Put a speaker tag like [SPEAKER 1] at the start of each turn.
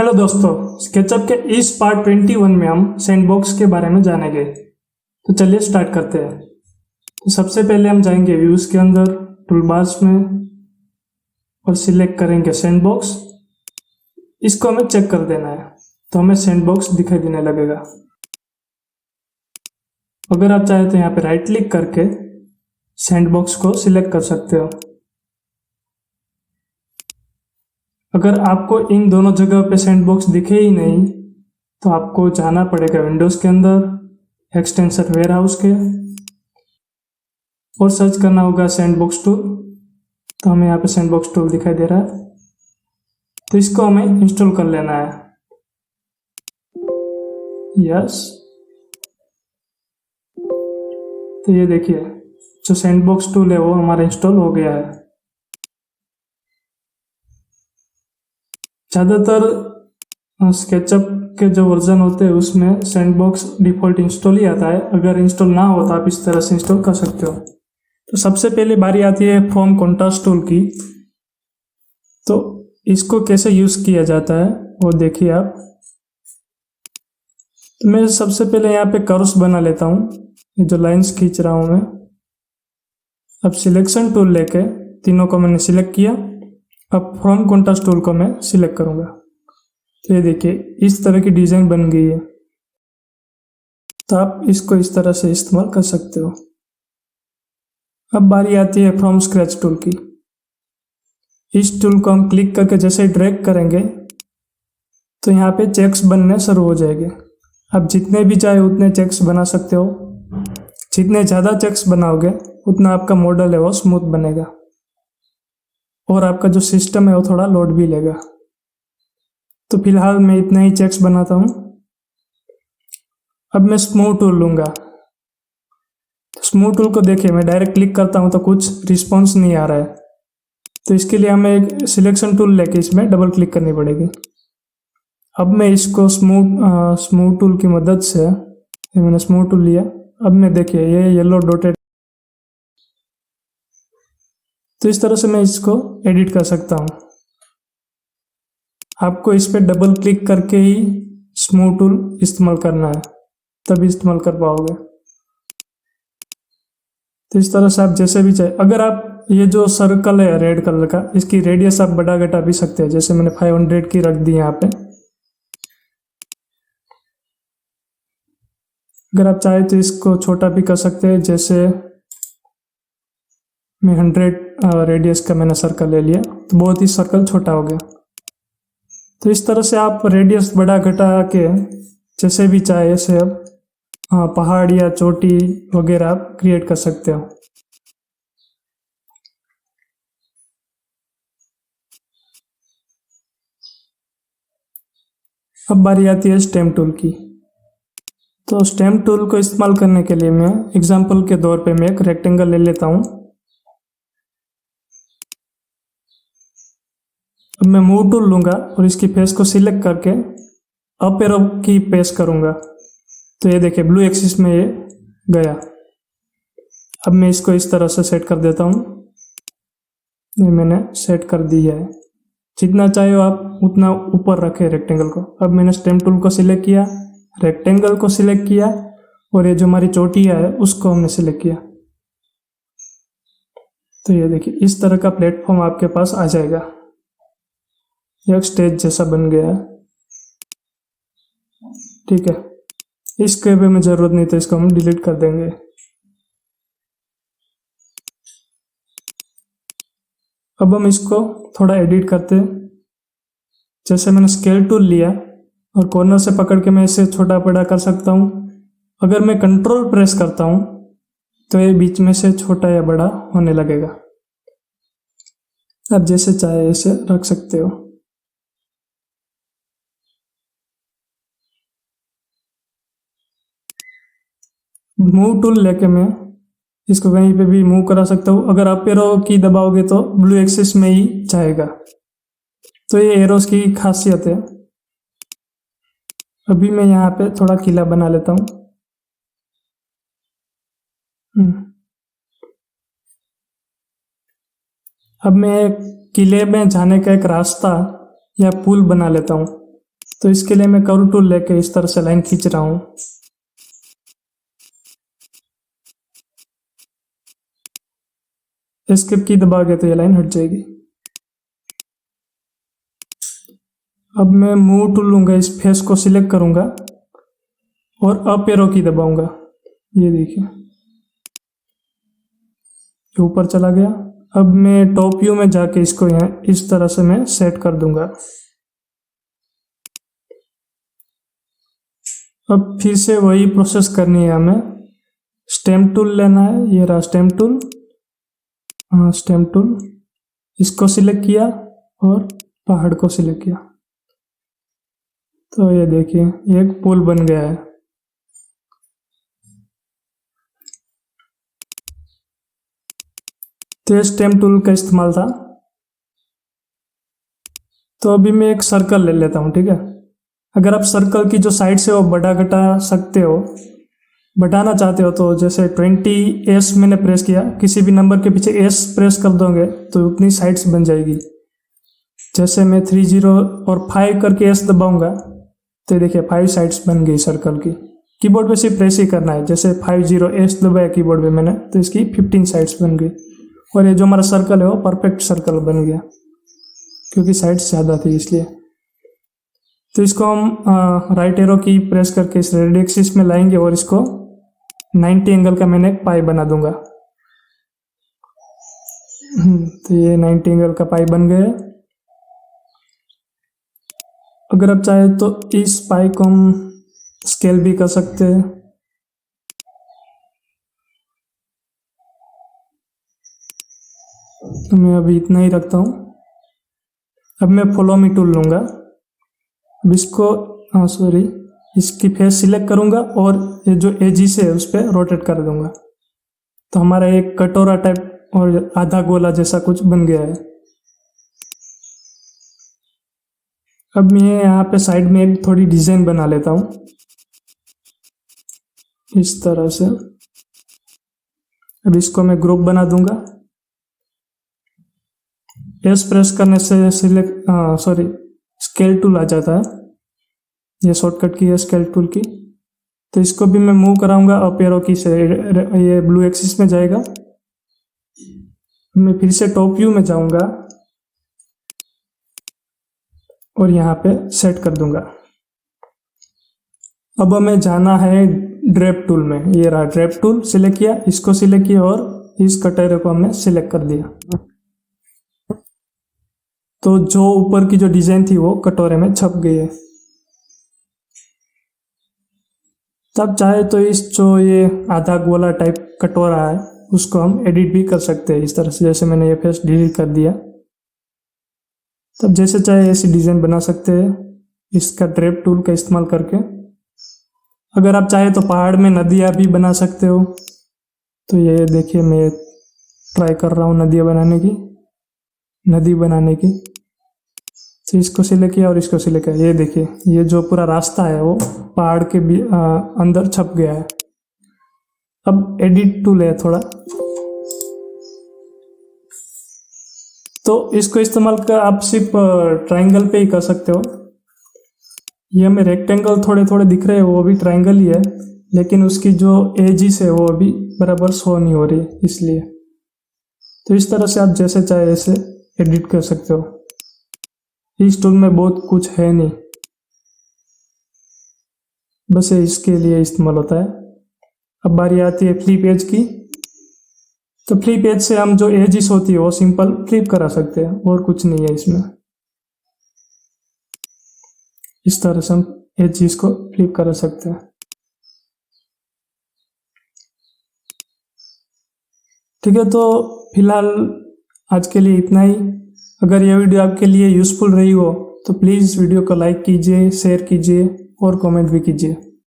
[SPEAKER 1] Hello दोस्तों, SketchUp के इस पार्ट 21 में हम सैंडबॉक्स के बारे में जानेंगे। तो चलिए स्टार्ट करते हैं। तो सबसे पहले हम जाएंगे व्यूज़ के अंदर, टूलबार्स में, और सिलेक्ट करेंगे सैंडबॉक्स। इसको हमें चेक कर देना है, तो हमें सैंडबॉक्स दिखाई देने लगेगा। अगर आप चाहें तो यहाँ पे राइट क्लिक करके सैंडबॉक्स को सिलेक्ट कर सकते हो। अगर आपको इन दोनों जगह पे सैंडबॉक्स दिखे ही नहीं तो आपको जाना पड़ेगा विंडोज़ के अंदर, एक्सटेंशन वेयरहाउस के, और सर्च करना होगा सैंडबॉक्स टूल। तो हमें यहाँ पे सैंडबॉक्स टूल दिखाई दे रहा है, तो इसको हमें इंस्टॉल कर लेना है। यस, तो ये देखिए जो सैंडबॉक्स टूल है वो हमारा इंस्टॉल हो गया है। ज़्यादातर स्केचअप के जो वर्जन होते हैं उसमें सैंडबॉक्स डिफ़ॉल्ट इंस्टॉल ही आता है। अगर इंस्टॉल ना हो तो आप इस तरह से इंस्टॉल कर सकते हो। तो सबसे पहले बारी आती है फ्रॉम कॉन्ट्रास्ट टूल की। तो इसको कैसे यूज़ किया जाता है वो देखिए आप। तो मैं सबसे पहले यहाँ पे कर्व्स बना लेता हूँ, ये जो लाइंस खींच रहा हूँ मैं। अब सिलेक्शन टूल लेके तीनों को मैंने सिलेक्ट किया। अब फ्रॉम कॉन्ट्रास्ट टूल को मैं सिलेक्ट करूँगा, तो ये देखिए इस तरह की डिज़ाइन बन गई है। तो आप इसको इस तरह से इस्तेमाल कर सकते हो। अब बारी आती है फ्रॉम स्क्रैच टूल की। इस टूल को हम क्लिक करके जैसे ड्रैग करेंगे तो यहाँ पे चेक्स बनने शुरू हो जाएंगे। आप जितने भी चाहे उतने चेक्स बना सकते हो। जितने ज़्यादा चेक्स बनाओगे उतना आपका मॉडल है वो स्मूथ बनेगा, और आपका जो सिस्टम है वो थोड़ा लोड भी लेगा। तो फिलहाल मैं इतना ही चेक्स बनाता हूँ। अब मैं स्मूथ टूल लूँगा। स्मूथ टूल को देखिए, मैं डायरेक्ट क्लिक करता हूँ तो कुछ रिस्पॉन्स नहीं आ रहा है। तो इसके लिए हमें एक सिलेक्शन टूल लेके इसमें डबल क्लिक करनी पड़ेगी। अब मैं इसको स्मूथ टूल की मदद से, ये मैंने स्मूथ टूल लिया। अब मैं देखिए ये येलो डॉटेड, तो इस तरह से मैं इसको एडिट कर सकता हूँ। आपको इस पर डबल क्लिक करके ही स्मूथ टूल इस्तेमाल करना है, तभी इस्तेमाल कर पाओगे। तो इस तरह से आप जैसे भी चाहे, अगर आप ये जो सर्कल है रेड कलर का, इसकी रेडियस आप बढ़ा घटा भी सकते हैं। जैसे मैंने 500 की रख दी यहाँ पे। अगर आप चाहे तो इसको छोटा भी कर सकते हैं। जैसे मैं 100 रेडियस का मैंने सर्कल ले लिया, तो बहुत ही सर्कल छोटा हो गया। तो इस तरह से आप रेडियस बढ़ा घटा के जैसे भी चाहे ऐसे अब पहाड़ या चोटी वगैरह आप क्रिएट कर सकते हो। अब बारी आती है स्टेम टूल की। तो स्टेम टूल को इस्तेमाल करने के लिए मैं एग्जांपल के तौर पे मैं एक रेक्टेंगल ले लेता हूँ। अब मैं मूव टूल लूँगा और इसकी फेस को सिलेक्ट करके अप एरो की प्रेस करूँगा, तो ये देखिए ब्लू एक्सिस में ये गया। अब मैं इसको इस तरह से सेट कर देता हूँ। ये मैंने सेट कर दिया है। जितना चाहे आप उतना ऊपर रखें रेक्टेंगल को। अब मैंने स्टेम टूल को सिलेक्ट किया, रेक्टेंगल को सिलेक्ट किया, और ये जो हमारी चोटियाँ है उसको हमने सिलेक्ट किया। तो ये देखिए इस तरह का प्लेटफॉर्म आपके पास आ जाएगा। एक स्टेज जैसा बन गया है। ठीक है, इसके भी हमें ज़रूरत नहीं, तो इसको हम डिलीट कर देंगे। अब हम इसको थोड़ा एडिट करते हैं। जैसे मैंने स्केल टूल लिया और कॉर्नर से पकड़ के मैं इसे छोटा बड़ा कर सकता हूँ। अगर मैं कंट्रोल प्रेस करता हूँ तो ये बीच में से छोटा या बड़ा होने लगेगा। आप जैसे चाहे ऐसे रख सकते हो। मूव टूल लेके मैं इसको कहीं पे भी मूव करा सकता हूँ। अगर आप एरो की दबाओगे तो ब्लू एक्सिस में ही जाएगा। तो ये एरोस की खासियत है। अभी मैं यहाँ पे थोड़ा किला बना लेता हूँ। अब मैं किले में जाने का एक रास्ता या पुल बना लेता हूँ। तो इसके लिए मैं कर्व टूल लेके इस तरह से लाइन खींच रहा हूँ। एस्केप की दबा के तो ये लाइन हट जाएगी। अब मैं मूव टूल लूंगा, इस फेस को सिलेक्ट करूंगा और अप एरो की दबाऊंगा। ये देखिए ऊपर चला गया। अब मैं टॉप व्यू में जाके इसको यहाँ इस तरह से मैं सेट कर दूंगा। अब फिर से वही प्रोसेस करनी है हमें। स्टेम टूल लेना है, ये रहा स्टेम टूल। हाँ स्टेम टूल, इसको सिलेक्ट किया और पहाड़ को सिलेक्ट किया तो ये देखिए एक पुल बन गया है। तो स्टेम टूल का इस्तेमाल था। तो अभी मैं एक सर्कल ले लेता हूँ, ठीक है। अगर आप सर्कल की जो साइड से वो बढ़ा घटा सकते हो, बढ़ाना चाहते हो तो जैसे 20S मैंने प्रेस किया, किसी भी नंबर के पीछे S प्रेस कर दोगे तो उतनी साइड्स बन जाएगी। जैसे मैं 30 और 5 करके S दबाऊंगा तो देखिए 5 साइड्स बन गई सर्कल की। कीबोर्ड पे सिर्फ प्रेस ही करना है। जैसे 50S दबाया कीबोर्ड पे मैंने तो इसकी 15 साइड्स बन गई और ये जो हमारा सर्कल है वो परफेक्ट सर्कल बन गया क्योंकि साइड्स ज़्यादा थी इसलिए। तो इसको हम राइट एरो की प्रेस करके इस रेड एक्सिस में लाएंगे और इसको 90 एंगल का मैंने एक पाई बना दूंगा। तो ये 90 एंगल का पाई बन गया। अगर आप चाहे तो इस पाई को हम स्केल भी कर सकते हैं। तो मैं अभी इतना ही रखता हूँ। अब मैं फॉलो मी टूल लूँगा। अब इसको इसकी फेस सिलेक्ट करूँगा और ये जो एजिस है उस पर रोटेट कर दूँगा तो हमारा एक कटोरा टाइप और आधा गोला जैसा कुछ बन गया है। अब मैं यहाँ पे साइड में एक थोड़ी डिज़ाइन बना लेता हूँ इस तरह से। अब इसको मैं ग्रुप बना दूंगा। एस प्रेस करने से स्केल टूल आ जाता है। ये शॉर्टकट की है स्केल टूल की। तो इसको भी मैं मूव कराऊंगा अप एरो की से, ये ब्लू एक्सिस में जाएगा। मैं फिर से टॉप व्यू में जाऊंगा और यहाँ पे सेट कर दूंगा। अब हमें जाना है ड्रैप टूल में। ये रहा ड्रैप टूल, सिलेक्ट किया, इसको सिलेक्ट किया और इस कटोरे को हमने सिलेक्ट कर दिया। तो जो ऊपर की जो डिजाइन थी वो कटोरे में छप गई है। तब चाहे तो इस जो ये आधा गोला टाइप कटोरा है उसको हम एडिट भी कर सकते हैं इस तरह से। जैसे मैंने ये फेस डिलीट कर दिया। तब जैसे चाहे ऐसी डिजाइन बना सकते हैं इसका ड्रैप टूल का इस्तेमाल करके। अगर आप चाहे तो पहाड़ में नदियाँ भी बना सकते हो। तो ये देखिए मैं ट्राई कर रहा हूँ नदी बनाने की। तो इसको सिलेक्ट किया और इसको सिलेक्ट किया। ये देखिए ये जो पूरा रास्ता है वो पहाड़ के भी अंदर छप गया है। अब एडिट टूल है थोड़ा, तो इसको इस्तेमाल कर आप सिर्फ ट्रायंगल पे ही कर सकते हो। ये हमें रेक्टेंगल थोड़े थोड़े दिख रहे हैं, वो भी ट्रायंगल ही है, लेकिन उसकी जो एजिस है वो अभी बराबर शो नहीं हो रही इसलिए। तो इस तरह से आप जैसे चाहे ऐसे एडिट कर सकते हो। इस टूल में बहुत कुछ है नहीं, बस ये इसके लिए इस्तेमाल होता है। अब बारी आती है फ्लिप एज की। तो फ्लिप एज से हम जो एजिस होती है वो सिंपल फ्लिप करा सकते हैं, और कुछ नहीं है इसमें। इस तरह से हम एजिस को फ्लिप करा सकते हैं। ठीक है, तो फिलहाल आज के लिए इतना ही। अगर यह वीडियो आपके लिए यूजफुल रही हो तो प्लीज़ वीडियो को लाइक कीजिए, शेयर कीजिए और कमेंट भी कीजिए।